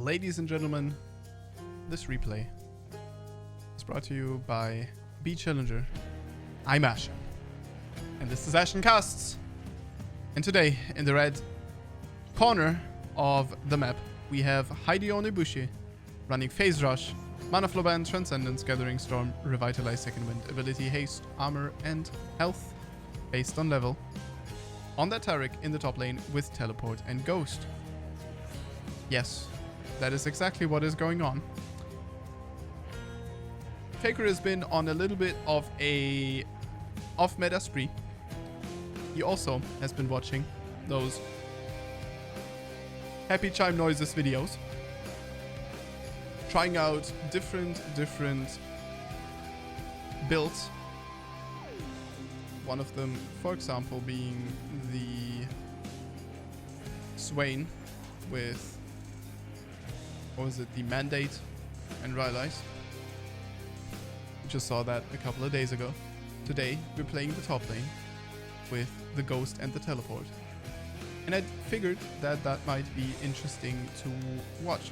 Ladies and gentlemen, this replay is brought to you by B Challenger. I'm Ash, and this is Ashen Casts. And today, in the red corner of the map, we have Heidi Onibushi running Phase Rush, Mana Flow Band, Transcendence, Gathering Storm, Revitalize Second Wind, Ability, Haste, Armor, and Health based on level. On that Taric in the top lane with Teleport and Ghost. Yes, that is exactly what is going on. Faker has been on a little bit of a off-meta spree. He also has been watching those happy chime noises videos, trying out different builds. One of them, for example, being the Swain with, what was it, the Mandate and Realize. We just saw that a couple of days ago. Today, we're playing the top lane with the Ghost and the Teleport. And I figured that that might be interesting to watch.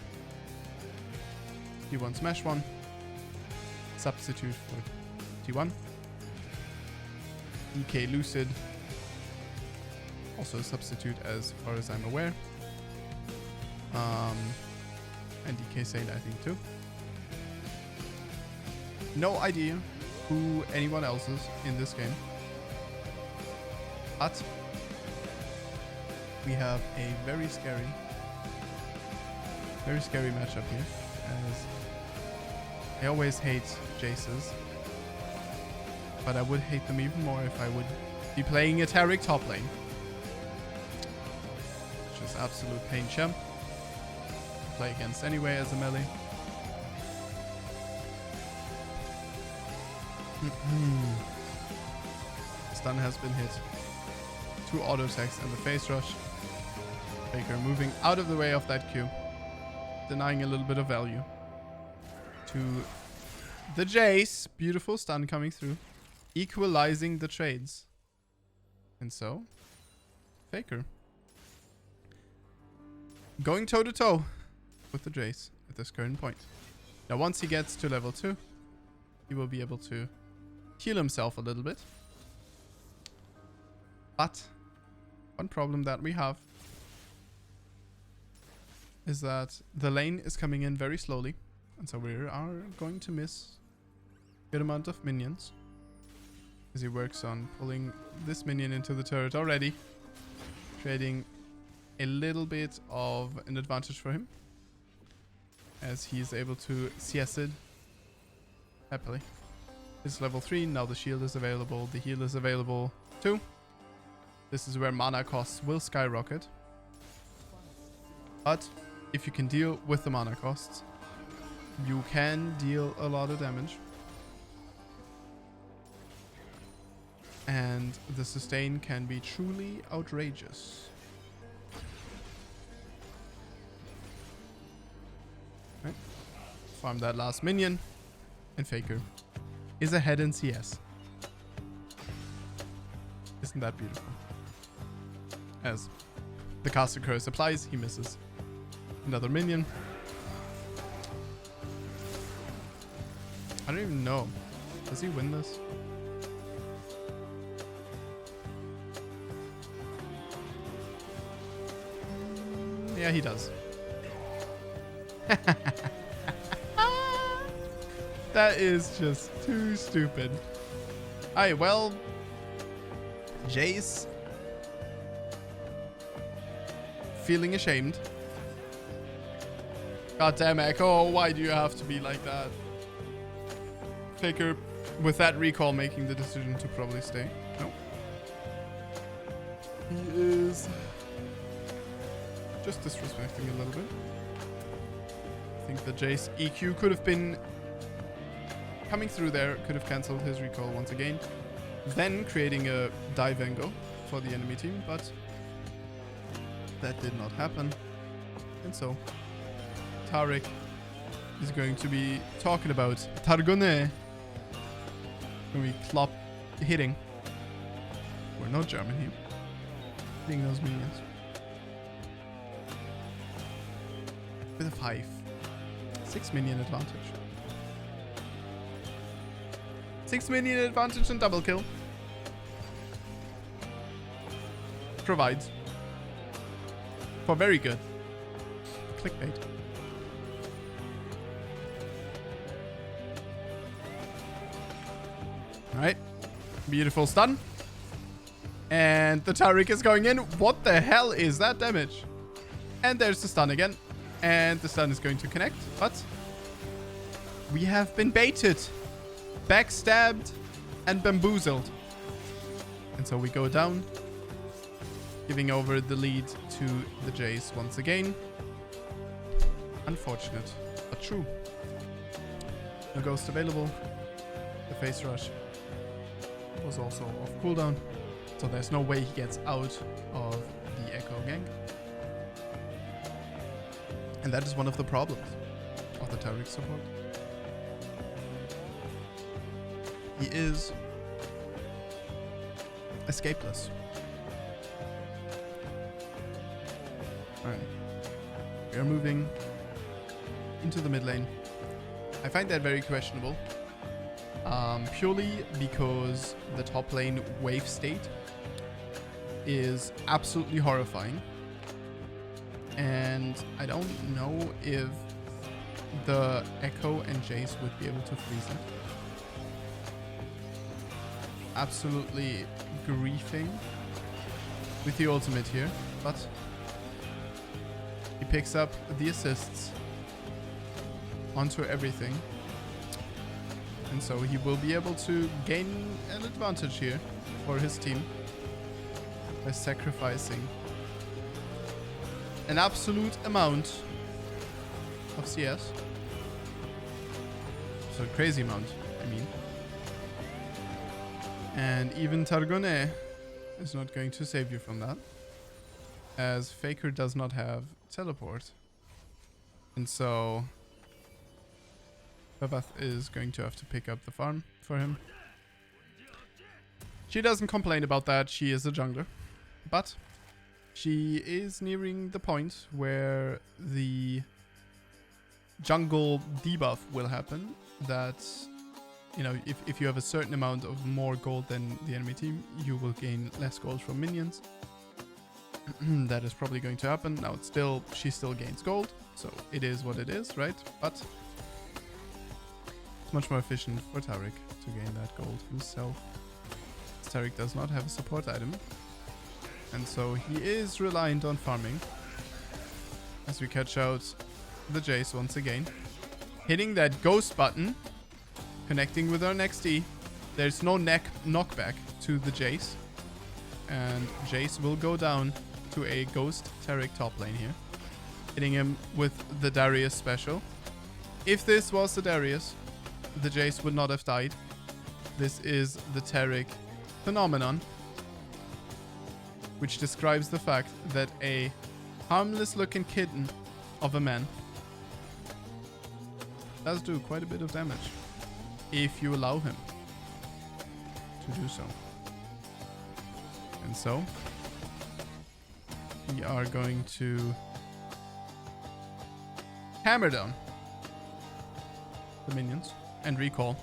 T1 Smash 1, substitute for T1. DK Lucid, also a substitute as far as I'm aware. And DK Saint, I think, too. No idea who anyone else is in this game. But we have a very scary matchup here, as I always hate jayces, but I would hate them even more if I would be playing a Taric top lane. Just absolute pain champ. Play against anyway as a melee. Stun has been hit. 2 auto attacks and the Phase Rush. Faker moving out of the way of that Q, denying a little bit of value to the jayce. Beautiful stun coming through, equalizing the trades. And so, Faker going toe to toe with the jayce at this current point. Now, once he gets to level 2, he will be able to heal himself a little bit. But one problem that we have is that the lane is coming in very slowly, and so we are going to miss a good amount of minions as he works on pulling this minion into the turret already, creating a little bit of an advantage for him as he is able to CS it happily. It's level 3, now the shield is available, the heal is available too. This is where mana costs will skyrocket. But if you can deal with the mana costs, you can deal a lot of damage. And the sustain can be truly outrageous. Right. Farm that last minion, and Faker is ahead in CS. Isn't that beautiful? As the caster curse applies, he misses another minion. I don't even know. Does he win this? Yeah, he does. That is just too stupid. Alright, well, jayce feeling ashamed. Goddamn Echo, why do you have to be like that? Faker, with that recall, making the decision to probably stay. No. He is just disrespecting a little bit. I think the jayce EQ could have been coming through there, could have cancelled his recall once again, then creating a dive angle for the enemy team, but that did not happen. And so Taric is going to be talking about Targone when we clop hitting. We're not German here. Hitting those minions. with a 5. 6 minion advantage. 6 minion advantage and double kill. Provides. For very good. Clickbait. Alright. Beautiful stun. And the Taric is going in. What the hell is that damage? And there's the stun again. And the stun is going to connect. But we have been baited, backstabbed, and bamboozled. And so we go down, giving over the lead to the Jayce once again. Unfortunate, but true. No ghost available. The face rush was also off cooldown, so there's no way he gets out of the Echo gank. And that is one of the problems of the Taric support. He is escapeless. Alright. We are moving into the mid lane. I find that very questionable. Purely because the top lane wave state is absolutely horrifying. And I don't know if the Echo and Jayce would be able to freeze it. Absolutely griefing with the ultimate here, but he picks up the assists onto everything. And so he will be able to gain an advantage here for his team by sacrificing an absolute amount of CS. So a crazy amount, I mean. And even Targone is not going to save you from that, as Faker does not have teleport. And so Babath is going to have to pick up the farm for him. She doesn't complain about that, she is a jungler. But she is nearing the point where the jungle debuff will happen. That, you know, if you have a certain amount of more gold than the enemy team, you will gain less gold from minions. That is probably going to happen. Now it's still, she still gains gold, so it is what it is, right? But it's much more efficient for Taric to gain that gold himself. Taric does not have a support item, and so he is reliant on farming. As we catch out the Jayce once again, hitting that ghost button, connecting with our next E. There's no knockback to the Jayce, and Jayce will go down to a ghost Taric top lane here, hitting him with the Darius special. If this was the Darius, the Jayce would not have died. This is the Taric phenomenon, which describes the fact that a harmless looking kitten of a man does do quite a bit of damage if you allow him to do so. And so we are going to hammer down the minions and recall.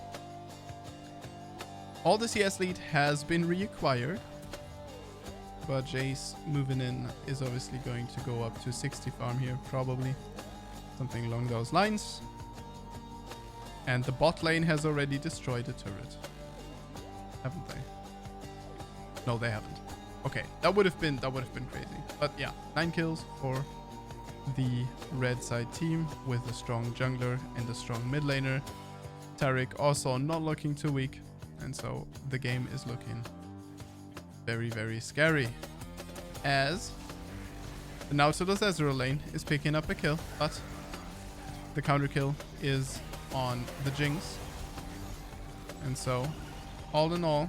All the CS lead has been reacquired, but Jayce moving in is obviously going to go up to 60 farm here, probably. Something along those lines. And the bot lane has already destroyed a turret. Haven't they? No, they haven't. Okay, that would have been crazy. But yeah, 9 kills for the red side team with a strong jungler and a strong mid laner. Taric also not looking too weak, and so the game is looking very, very scary. As the Nautilus Ezreal lane is picking up a kill, but the counter kill is on the Jinx. And so, all in all,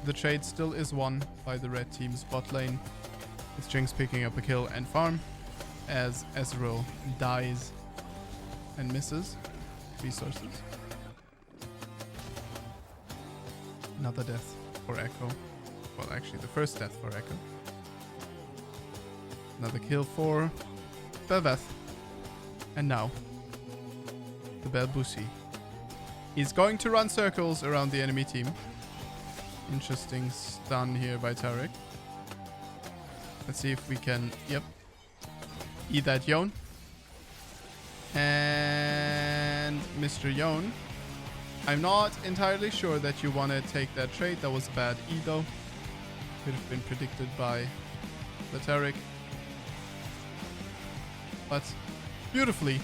the trade still is won by the red team's bot lane, with Jinx picking up a kill and farm, as Ezreal dies and misses resources. Another death for Echo. Well, actually, the first death for Echo. Another kill for Beveth. And now, the Belbusi is going to run circles around the enemy team. Interesting stun here by Taric. Let's see if we can, yep, eat that Yone. And Mr. Yone, I'm not entirely sure that you want to take that trade. That was a bad E though. Could have been predicted by the Taric. But beautifully,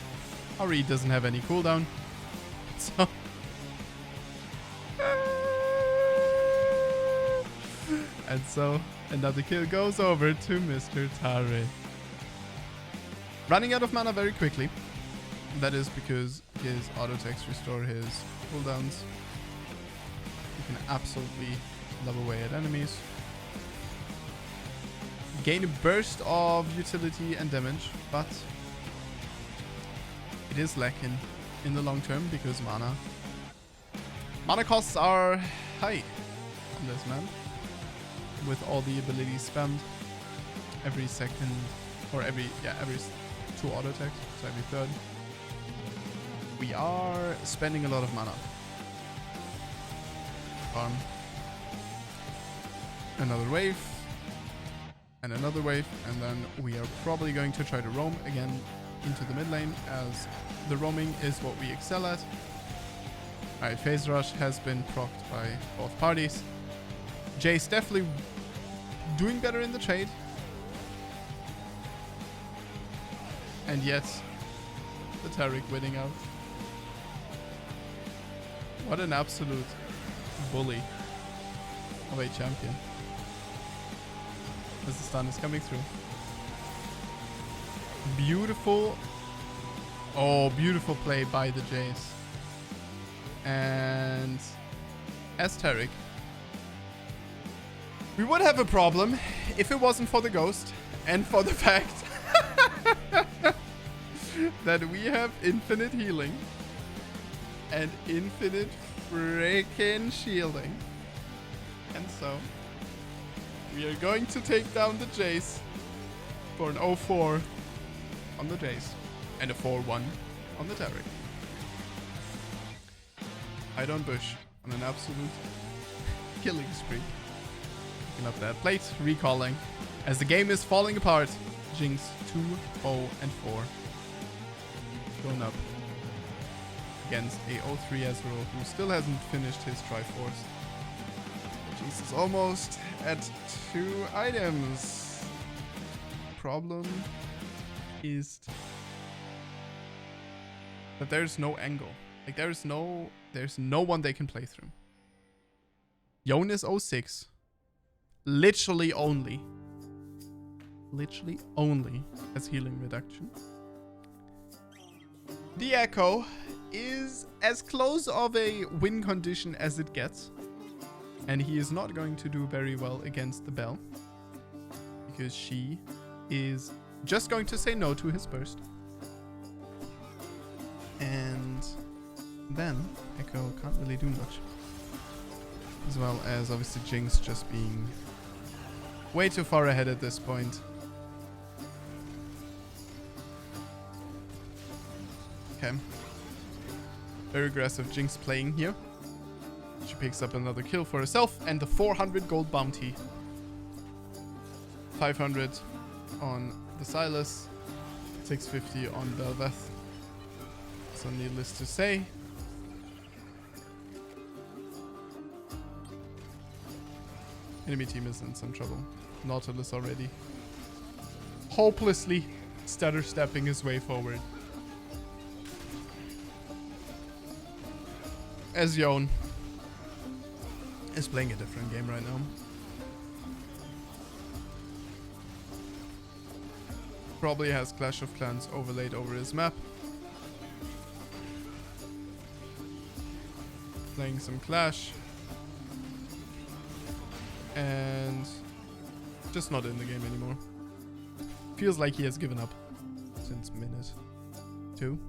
our E doesn't have any cooldown. So and so another kill goes over to Mr. Taric. Running out of mana very quickly. That is because his auto attacks restore his cooldowns. You can absolutely love away at enemies. Gain a burst of utility and damage, but it is lacking in the long term because mana costs are high on this man. With all the abilities spammed every second, or every 2 auto attacks, so every third. We are spending a lot of mana. Farm. Another wave. And another wave. And then we are probably going to try to roam again into the mid lane, as the roaming is what we excel at. Alright, Phase Rush has been procced by both parties. Jayce definitely doing better in the trade. And yet, the Taric winning out. What an absolute bully of a champion. As the stun is coming through. Beautiful. Oh, beautiful play by the Jayce. And as Taric, we would have a problem if it wasn't for the ghost and for the fact that we have infinite healing and infinite freaking shielding. And so we are going to take down the Jayce for an 0-4 on the Jayce and a 4-1 on the Taric. I don't bush on an absolute killing spree. Picking up that plate, recalling. As the game is falling apart, jayce 2-0-4. Going up against a 0-3 Ezreal who still hasn't finished his Triforce. jayce is almost at 2 items. Problem is that there's no angle. Like there's no one they can play through. Yone is 0-6. Literally only as healing reduction. The Echo is as close of a win condition as it gets. And he is not going to do very well against the Bell. Because she is just going to say no to his burst. And then Echo can't really do much. As well as obviously Jinx just being way too far ahead at this point. Okay. Very aggressive Jinx playing here. She picks up another kill for herself and the 400 gold bounty. 500 on the Silas. 650 on Belveth. So needless to say, enemy team is in some trouble. Nautilus already hopelessly stutter stepping his way forward. As Yone is playing a different game right now. Probably has Clash of Clans overlaid over his map. Playing some Clash. And just not in the game anymore. Feels like he has given up since minute 2.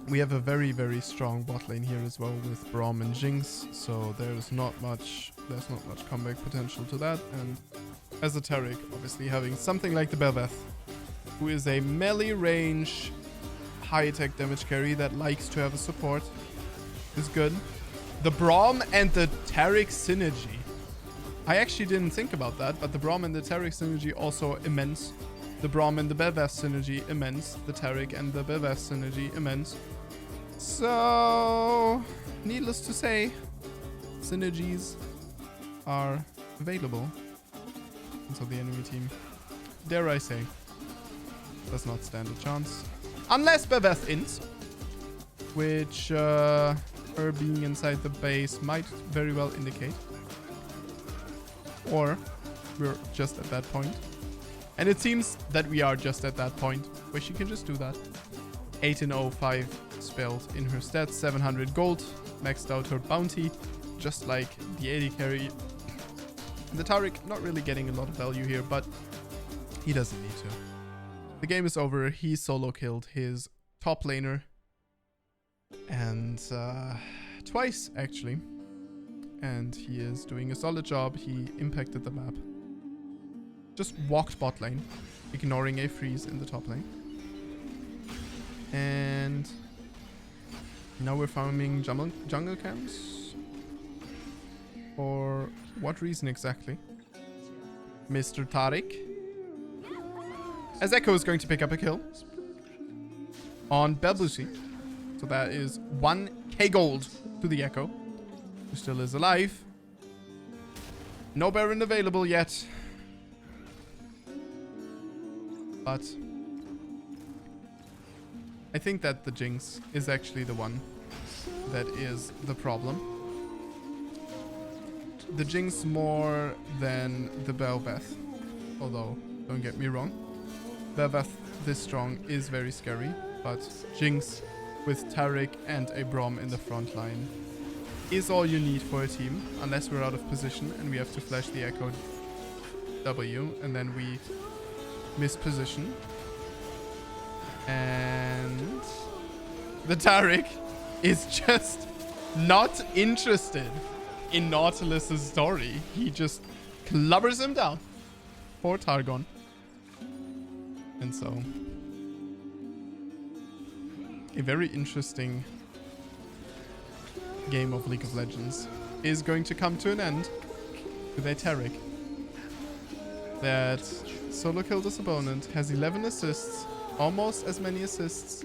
We have a very, very strong bot lane here as well with Braum and Jinx, so there's not much comeback potential to that. And as a Taric, obviously having something like the Belveth who is a melee range high attack damage carry that likes to have a support, is good. The Braum and the Taric synergy. I actually didn't think about that, but the Braum and the Taric synergy also immense. The Braum and the Belveth synergy immense. The Taric and the Belveth synergy immense. So, needless to say, synergies are available. And so the enemy team, dare I say, does not stand a chance. Unless Belveth ints, which her being inside the base might very well indicate. Or we're just at that point. And it seems that we are just at that point where she can just do that. 1805 spelled in her stats, 700 gold, maxed out her bounty, just like the AD carry. The Taric not really getting a lot of value here, but he doesn't need to. The game is over. He solo killed his top laner. And twice, actually. And he is doing a solid job. He impacted the map. Just walked bot lane, ignoring a freeze in the top lane. And now we're farming jungle camps. For what reason exactly? Mr. Taric. As Echo is going to pick up a kill on Belbusi. So that is 1k gold to the Echo, who still is alive. No Baron available yet. But I think that the Jinx is actually the one that is the problem. The Jinx more than the Belveth. Although, don't get me wrong, Belveth this strong is very scary. But Jinx with Taric and a Braum in the front line is all you need for a team. Unless we're out of position and we have to flash the Echo W and then we miss position. And the Taric is just not interested in Nautilus's story. He just clubbers him down for Targon. And so, a very interesting game of League of Legends is going to come to an end with a Taric that solo killed his opponent, has 11 assists, almost as many assists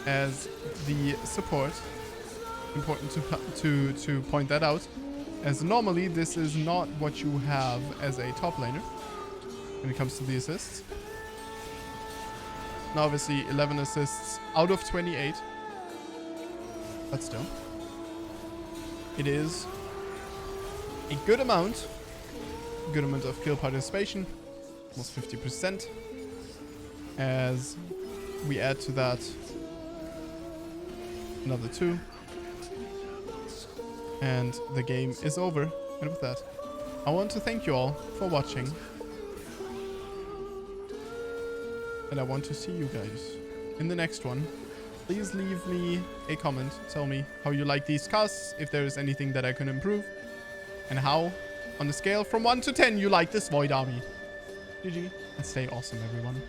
as the support. Important to point that out, as normally this is not what you have as a top laner when it comes to the assists. Now obviously 11 assists out of 28, but still it is a good amount of kill participation, almost 50%, as we add to that another 2, and the game is over. And with that, I want to thank you all for watching, and I want to see you guys in the next one. Please leave me a comment, tell me how you like these casts, if there is anything that I can improve, and how on a scale from 1 to 10 you like this Void Army. GG, and stay awesome everyone.